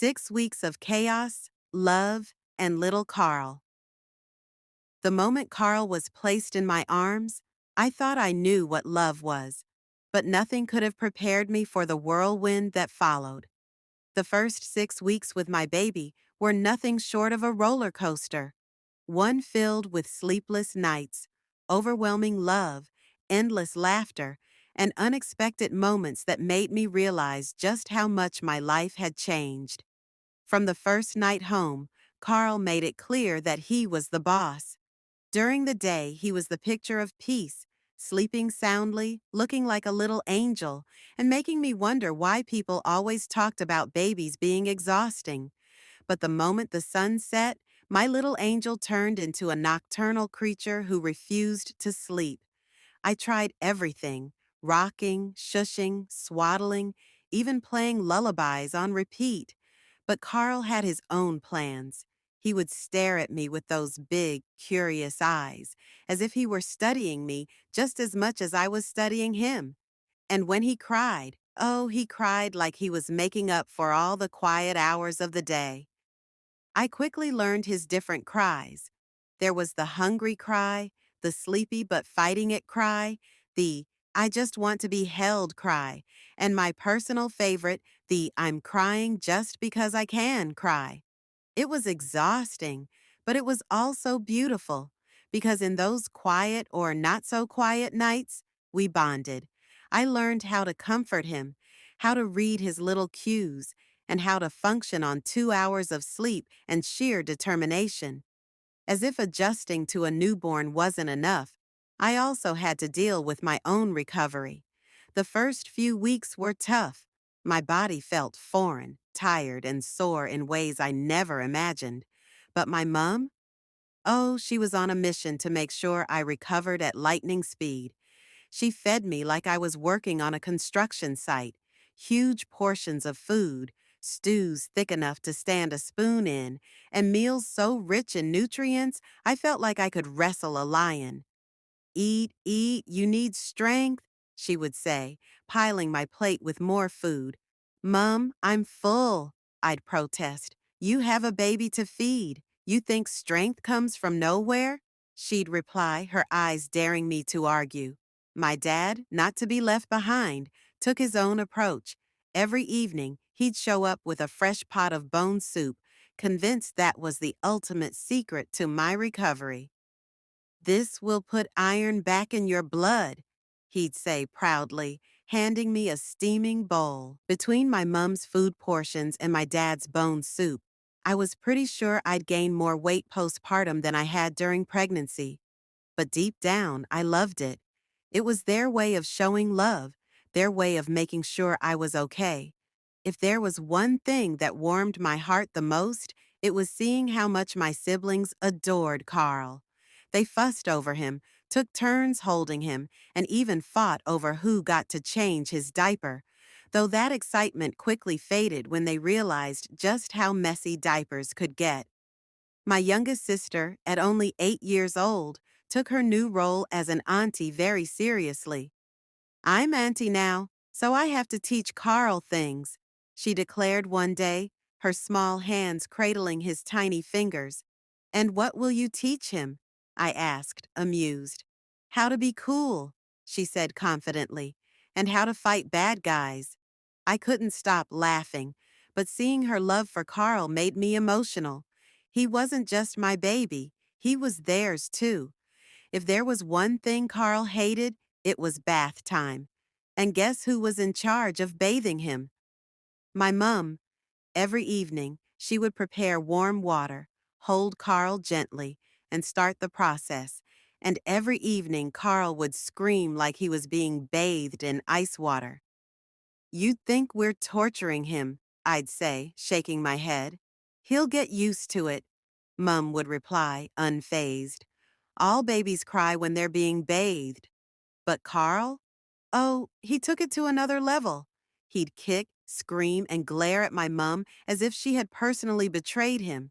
6 weeks of chaos, love, and little Karl. The moment Karl was placed in my arms, I thought I knew what love was, but nothing could have prepared me for the whirlwind that followed. The first 6 weeks with my baby were nothing short of a roller coaster, one filled with sleepless nights, overwhelming love, endless laughter, and unexpected moments that made me realize just how much my life had changed. From the first night home, Karl made it clear that he was the boss. During the day, he was the picture of peace, sleeping soundly, looking like a little angel, and making me wonder why people always talked about babies being exhausting. But the moment the sun set, my little angel turned into a nocturnal creature who refused to sleep. I tried everything: rocking, shushing, swaddling, even playing lullabies on repeat. But Karl had his own plans. He would stare at me with those big, curious eyes, as if he were studying me just as much as I was studying him. And when he cried, oh, he cried like he was making up for all the quiet hours of the day. I quickly learned his different cries. There was the hungry cry, the sleepy but fighting it cry, the I just want to be held cry, and my personal favorite, the I'm crying just because I can cry. It was exhausting, but it was also beautiful, because in those quiet or not so quiet nights, we bonded. I learned how to comfort him, how to read his little cues, and how to function on 2 hours of sleep and sheer determination. As if adjusting to a newborn wasn't enough, I also had to deal with my own recovery. The first few weeks were tough. My body felt foreign, tired, and sore in ways I never imagined. But my mom? Oh, she was on a mission to make sure I recovered at lightning speed. She fed me like I was working on a construction site, huge portions of food, stews thick enough to stand a spoon in, and meals so rich in nutrients I felt like I could wrestle a lion. Eat, eat, you need strength, she would say, piling my plate with more food. Mum, I'm full, I'd protest. You have a baby to feed. You think strength comes from nowhere? She'd reply, her eyes daring me to argue. My dad, not to be left behind, took his own approach. Every evening, he'd show up with a fresh pot of bone soup, convinced that was the ultimate secret to my recovery. This will put iron back in your blood, he'd say proudly, handing me a steaming bowl. Between my mum's food portions and my dad's bone soup, I was pretty sure I'd gain more weight postpartum than I had during pregnancy. But deep down, I loved it. It was their way of showing love, their way of making sure I was okay. If there was one thing that warmed my heart the most, it was seeing how much my siblings adored Karl. They fussed over him, took turns holding him, and even fought over who got to change his diaper, though that excitement quickly faded when they realized just how messy diapers could get. My youngest sister, at only 8 years old, took her new role as an auntie very seriously. I'm auntie now, so I have to teach Karl things, she declared one day, her small hands cradling his tiny fingers. And what will you teach him? I asked, amused. How to be cool, she said confidently, and how to fight bad guys. I couldn't stop laughing, but seeing her love for Karl made me emotional. He wasn't just my baby, he was theirs too. If there was one thing Karl hated, it was bath time. And guess who was in charge of bathing him? My mum. Every evening, she would prepare warm water, hold Karl gently, and start the process. And every evening, Karl would scream like he was being bathed in ice water. You'd think we're torturing him, I'd say, shaking my head. He'll get used to it, Mum would reply, unfazed. All babies cry when they're being bathed. But Karl? Oh, he took it to another level. He'd kick, scream, and glare at my mum as if she had personally betrayed him.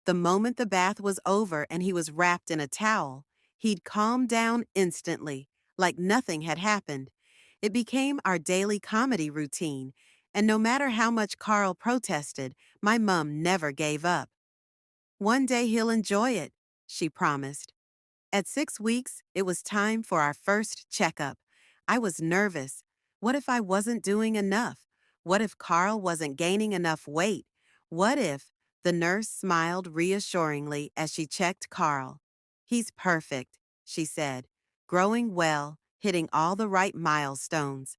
The moment the bath was over and he was wrapped in a towel, he'd calm down instantly, like nothing had happened. It became our daily comedy routine, And no matter how much Carl protested, my mom never gave up. One day he'll enjoy it, she promised. At 6 weeks, it was time for our first checkup. I was nervous. What if I wasn't doing enough? What if Carl wasn't gaining enough weight? What if? The nurse smiled reassuringly as she checked Carl. He's perfect, she said, growing well, hitting all the right milestones.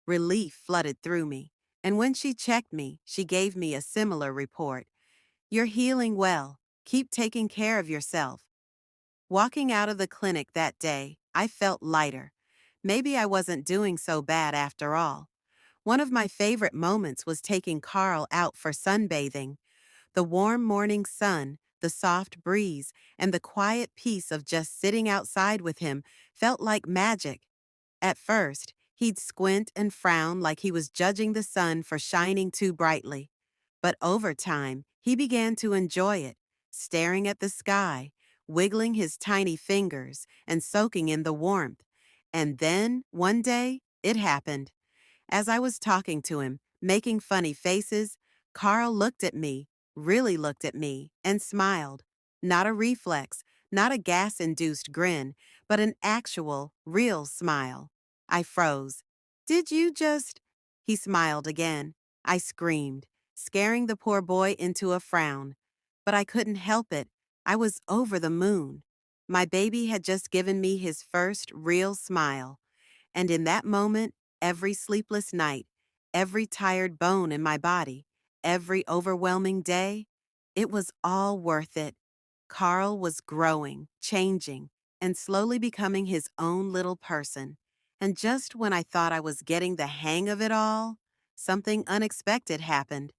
Relief flooded through me, and when she checked me, she gave me a similar report. You're healing well. Keep taking care of yourself. Walking out of the clinic that day, I felt lighter. Maybe I wasn't doing so bad after all. One of my favorite moments was taking Carl out for sunbathing. The warm morning sun, the soft breeze, and the quiet peace of just sitting outside with him felt like magic. At first, he'd squint and frown like he was judging the sun for shining too brightly. But over time, he began to enjoy it, staring at the sky, wiggling his tiny fingers, and soaking in the warmth. And then, one day, it happened. As I was talking to him, making funny faces, Carl looked at me, really looked at me, and smiled. Not a reflex, not a gas-induced grin, but an actual, real smile. I froze. Did you just? He smiled again. I screamed, scaring the poor boy into a frown. But I couldn't help it. I was over the moon. My baby had just given me his first real smile. And in that moment, every sleepless night, every tired bone in my body, every overwhelming day, it was all worth it. Carl was growing, changing, and slowly becoming his own little person. And just when I thought I was getting the hang of it all, something unexpected happened.